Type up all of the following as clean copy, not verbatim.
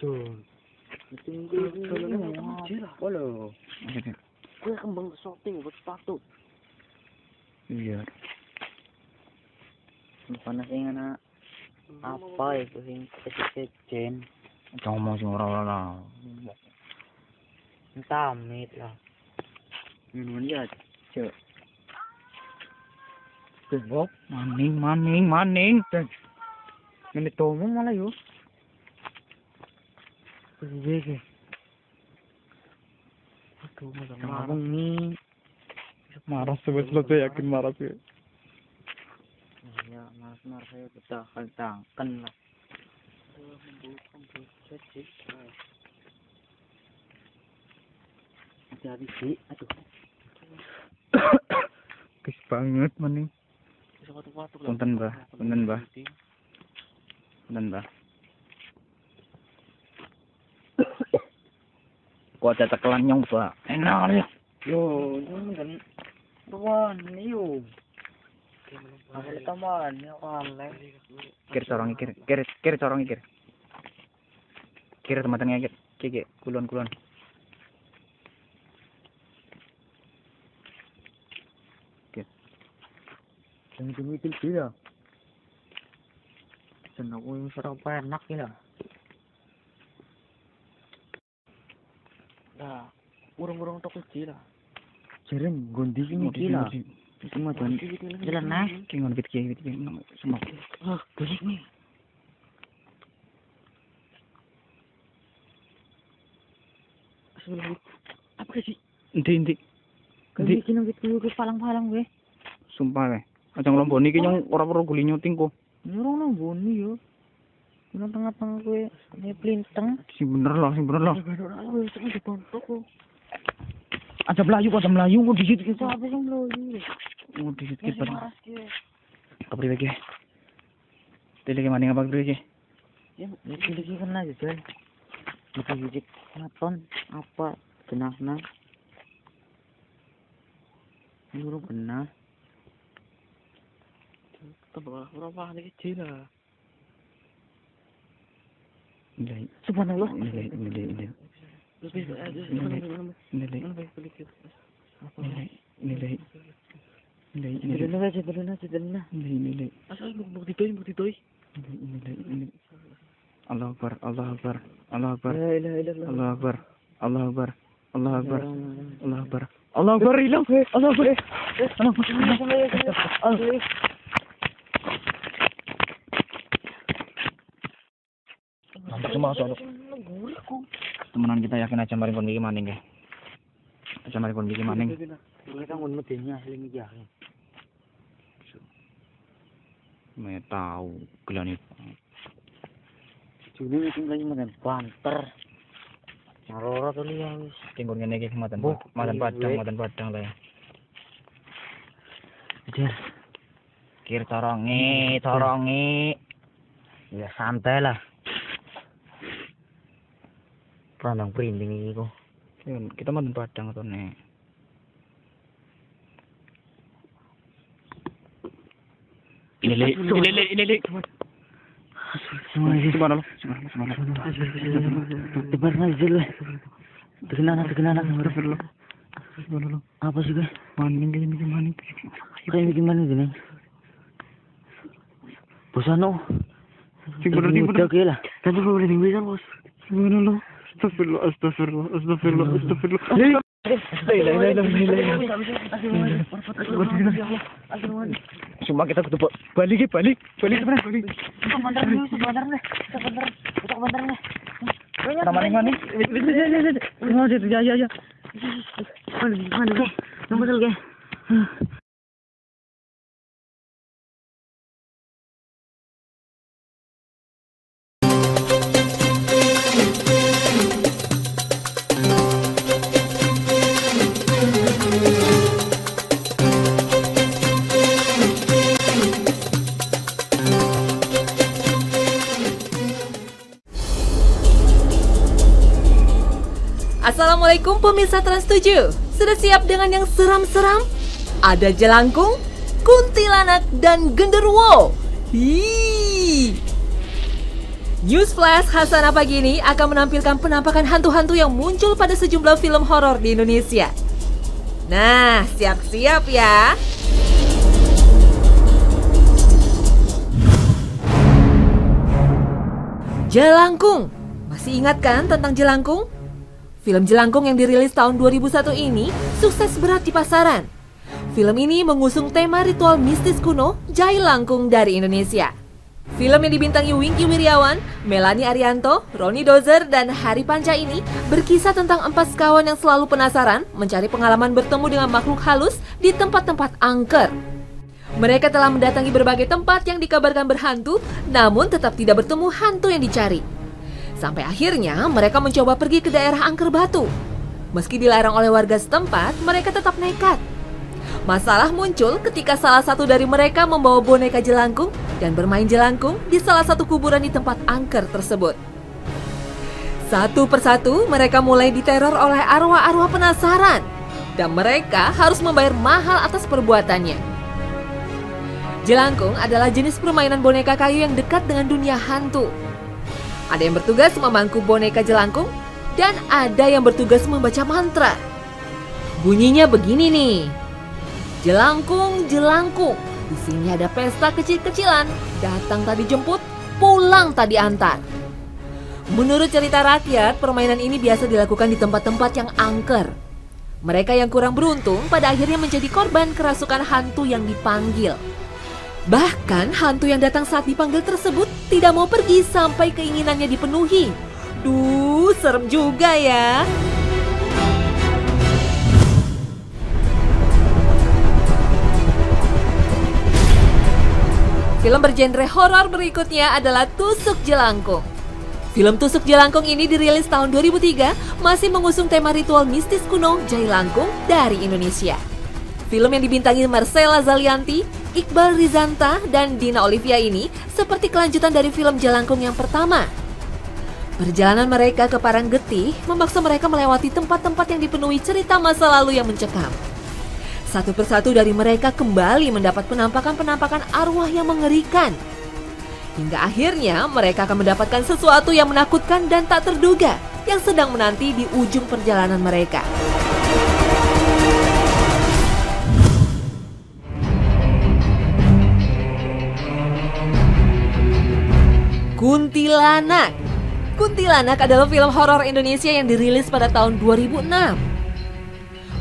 Halo. Gue kembang shopping buat sepatu. Iya. Panas yang anak apa itu sing kecen. Ngomong sing ora lah. Entamit lah. Minuman ya, Cuk. Bebok, Maning. ini tomong malah yo. Bege. Aduh, marah nih. Marah sebetulnya yakin marah sih. Ya, marah saya betah kan lah. Jadi sih, aduh. Kis banget maning. Punten, Mbah. Kok ada tekelan nyong, Pak. Enak ya. Yo, ini kan ruan yo. Ada tambahan ya kan. Kir corong kir. Kir teman-teman kir. Kiki, kulon. Kir. Jangan mikir dia. Senang aku yang serap enak ya. Nah, urung-urung tok kecil lah. Jeren gondi ini gila. Semua tuan jalan naik. Kingon gitu semua. Ah, busik nih. Asal apa sih? Inti. Kali kino gitu ke palang-palang gue. Sumpah weh. Ajang lomboni ki nyong ora perlu guli nyuting kok. Nyurung lomboni yo. Nang tengah-tengah gue ini plinteng. Sing bener lah. Aduh, itu dipontok kok. Ada Melayu kok dikit. Apa sih Melayu? Dikit pada. Kabri lagi. Tele maning apa kabri lagi? Ya, lagi kan aja kan. Dikit naton apa genahna. Nyuruh genah. Tebal berapa lagi kecil lah. Nilai. Subhanallah. Nilai. Asal bukti toy. Nilai. Allah Akbar. La ilaha illallah. Allah Akbar hilang. Allah Akbar. Mantap semua soalnya. Temenan kita yakin aja mari kon gigi maning ya. Kita ngun medenya asli ya. Me tahu gelan itu. June iki lagi makan banter. Maroro tuh liya wis. Tinggon ngene iki madan padang lah ya. Jar. Kir corongi. Ya santai lah. Pranang printing iki kok. Kita madan padang atau nih. Ini. Subhanallah. Tebar nazil. Tegenanak. Apa sih gue? Maning. Kayak bikin maning gini. Bosano. Sing bener. Lah. Tapi gue boleh bisa bos. Subhanallah. Astagfirullah. Cuma kita kudu balik. Maning. Ya. Mana? Assalamualaikum pemirsa Trans 7. Sudah siap dengan yang seram-seram? Ada jelangkung, kuntilanak, dan genderuwo. Newsflash Hasanah pagi ini akan menampilkan penampakan hantu-hantu yang muncul pada sejumlah film horor di Indonesia. Nah, siap-siap ya. Jelangkung. Masih ingat kan tentang Jelangkung? Film Jelangkung yang dirilis tahun 2001 ini sukses berat di pasaran. Film ini mengusung tema ritual mistis kuno Jai Langkung dari Indonesia. Film yang dibintangi Wingky Wiryawan, Melanie Arianto, Roni Dozer, dan Hari Panca ini berkisah tentang 4 sekawan yang selalu penasaran mencari pengalaman bertemu dengan makhluk halus di tempat-tempat angker. Mereka telah mendatangi berbagai tempat yang dikabarkan berhantu, namun tetap tidak bertemu hantu yang dicari. Sampai akhirnya mereka mencoba pergi ke daerah Angker Batu. Meski dilarang oleh warga setempat, mereka tetap nekat. Masalah muncul ketika salah satu dari mereka membawa boneka jelangkung dan bermain jelangkung di salah satu kuburan di tempat angker tersebut. Satu persatu mereka mulai diteror oleh arwah-arwah penasaran dan mereka harus membayar mahal atas perbuatannya. Jelangkung adalah jenis permainan boneka kayu yang dekat dengan dunia hantu. Ada yang bertugas memangku boneka jelangkung dan ada yang bertugas membaca mantra. Bunyinya begini nih. Jelangkung, jelangkung, di sini ada pesta kecil-kecilan. Datang tadi jemput, pulang tadi antar. Menurut cerita rakyat, permainan ini biasa dilakukan di tempat-tempat yang angker. Mereka yang kurang beruntung pada akhirnya menjadi korban kerasukan hantu yang dipanggil. Bahkan hantu yang datang saat dipanggil tersebut tidak mau pergi sampai keinginannya dipenuhi. Duh, serem juga ya. Film bergenre horor berikutnya adalah Tusuk Jelangkung. Film Tusuk Jelangkung ini dirilis tahun 2003, masih mengusung tema ritual mistis kuno Jai Langkung dari Indonesia. Film yang dibintangi Marcella Zalianty, Iqbal Rizanta, dan Dina Olivia ini seperti kelanjutan dari film Jelangkung yang pertama. Perjalanan mereka ke Paranggetih memaksa mereka melewati tempat-tempat yang dipenuhi cerita masa lalu yang mencekam. Satu persatu dari mereka kembali mendapat penampakan-penampakan arwah yang mengerikan. Hingga akhirnya mereka akan mendapatkan sesuatu yang menakutkan dan tak terduga yang sedang menanti di ujung perjalanan mereka. Kuntilanak. Kuntilanak adalah film horor Indonesia yang dirilis pada tahun 2006.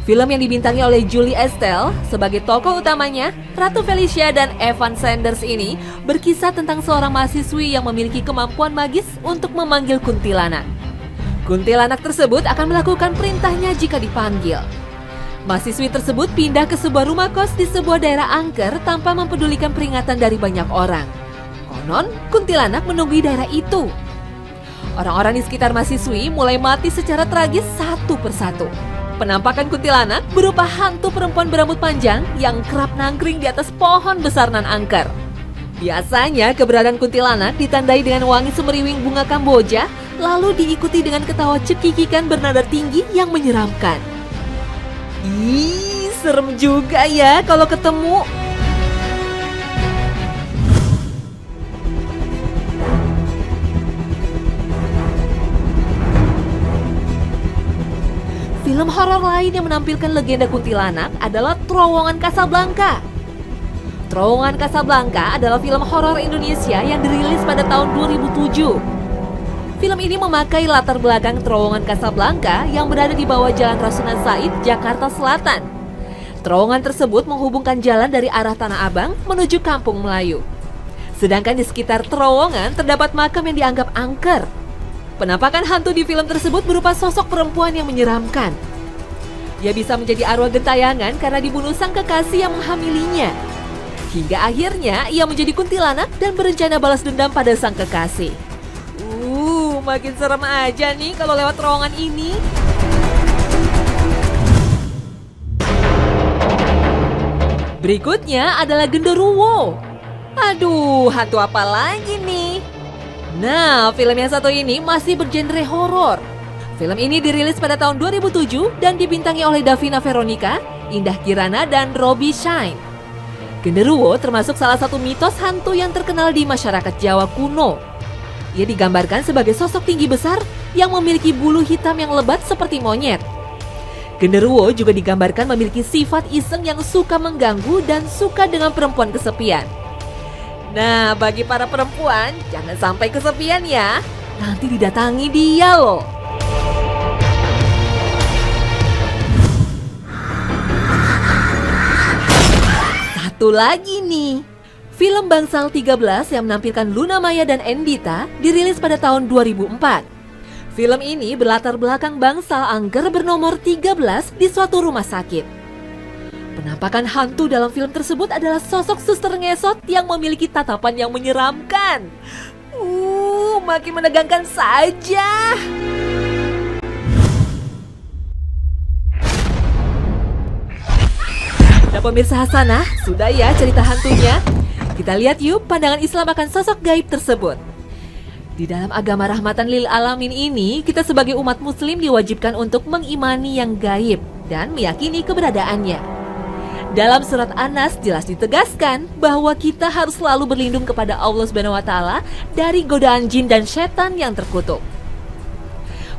Film yang dibintangi oleh Julie Estelle sebagai tokoh utamanya, Ratu Felicia dan Evan Sanders ini berkisah tentang seorang mahasiswi yang memiliki kemampuan magis untuk memanggil kuntilanak. Kuntilanak tersebut akan melakukan perintahnya jika dipanggil. Mahasiswi tersebut pindah ke sebuah rumah kos di sebuah daerah angker tanpa mempedulikan peringatan dari banyak orang. Konon, kuntilanak menunggu daerah itu. Orang-orang di sekitar mahasiswi mulai mati secara tragis satu persatu. Penampakan kuntilanak berupa hantu perempuan berambut panjang yang kerap nangkring di atas pohon besar nan angker. Biasanya keberadaan kuntilanak ditandai dengan wangi semeriwing bunga Kamboja, lalu diikuti dengan ketawa cekikikan bernada tinggi yang menyeramkan. Ih, serem juga ya kalau ketemu. Film horor lain yang menampilkan legenda kuntilanak adalah Terowongan Casablanca. Terowongan Casablanca adalah film horor Indonesia yang dirilis pada tahun 2007. Film ini memakai latar belakang Terowongan Casablanca yang berada di bawah Jalan Rasuna Said, Jakarta Selatan. Terowongan tersebut menghubungkan jalan dari arah Tanah Abang menuju Kampung Melayu. Sedangkan di sekitar terowongan terdapat makam yang dianggap angker. Penampakan hantu di film tersebut berupa sosok perempuan yang menyeramkan. Ia bisa menjadi arwah gentayangan karena dibunuh sang kekasih yang menghamilinya. Hingga akhirnya ia menjadi kuntilanak dan berencana balas dendam pada sang kekasih. Makin serem aja nih kalau lewat terowongan ini. Berikutnya adalah Genderuwo. Aduh, hantu apa lagi nih? Nah, film yang satu ini masih bergenre horor. Film ini dirilis pada tahun 2007 dan dibintangi oleh Davina Veronica, Indah Kirana, dan Robby Shine. Genderuwo termasuk salah satu mitos hantu yang terkenal di masyarakat Jawa kuno. Ia digambarkan sebagai sosok tinggi besar yang memiliki bulu hitam yang lebat seperti monyet. Genderuwo juga digambarkan memiliki sifat iseng yang suka mengganggu dan suka dengan perempuan kesepian. Nah, bagi para perempuan, jangan sampai kesepian ya. Nanti didatangi dia loh. Satu lagi nih. Film Bangsal 13 yang menampilkan Luna Maya dan Endita dirilis pada tahun 2004. Film ini berlatar belakang bangsal angker bernomor 13 di suatu rumah sakit. Penampakan hantu dalam film tersebut adalah sosok suster ngesot yang memiliki tatapan yang menyeramkan. Makin menegangkan saja. Nah pemirsa Hasanah, sudah ya cerita hantunya? Kita lihat yuk pandangan Islam akan sosok gaib tersebut. Di dalam agama rahmatan lil alamin ini, kita sebagai umat muslim diwajibkan untuk mengimani yang gaib dan meyakini keberadaannya. Dalam surat An-Nas jelas ditegaskan bahwa kita harus selalu berlindung kepada Allah SWT dari godaan jin dan setan yang terkutuk.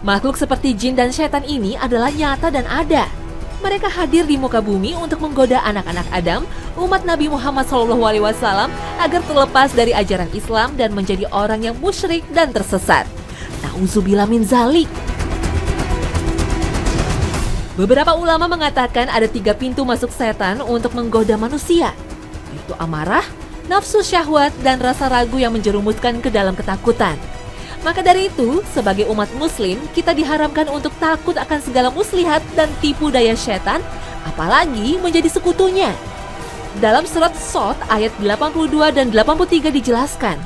Makhluk seperti jin dan setan ini adalah nyata dan ada. Mereka hadir di muka bumi untuk menggoda anak-anak Adam, umat Nabi Muhammad SAW, agar terlepas dari ajaran Islam dan menjadi orang yang musyrik dan tersesat. Na'udzubillah min zalik. Beberapa ulama mengatakan ada 3 pintu masuk setan untuk menggoda manusia, yaitu amarah, nafsu syahwat, dan rasa ragu yang menjerumuskan ke dalam ketakutan. Maka dari itu, sebagai umat muslim, kita diharamkan untuk takut akan segala muslihat dan tipu daya setan, apalagi menjadi sekutunya. Dalam surat Shot ayat 82 dan 83 dijelaskan,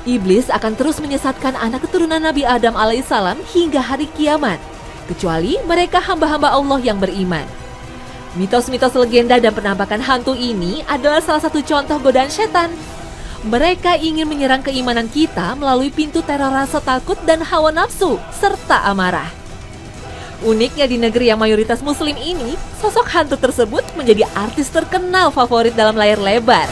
iblis akan terus menyesatkan anak keturunan Nabi Adam alaihissalam hingga hari kiamat, kecuali mereka hamba-hamba Allah yang beriman. Mitos-mitos legenda dan penampakan hantu ini adalah salah satu contoh godaan setan. Mereka ingin menyerang keimanan kita melalui pintu teror rasa takut dan hawa nafsu, serta amarah. Uniknya di negeri yang mayoritas muslim ini, sosok hantu tersebut menjadi artis terkenal favorit dalam layar lebar.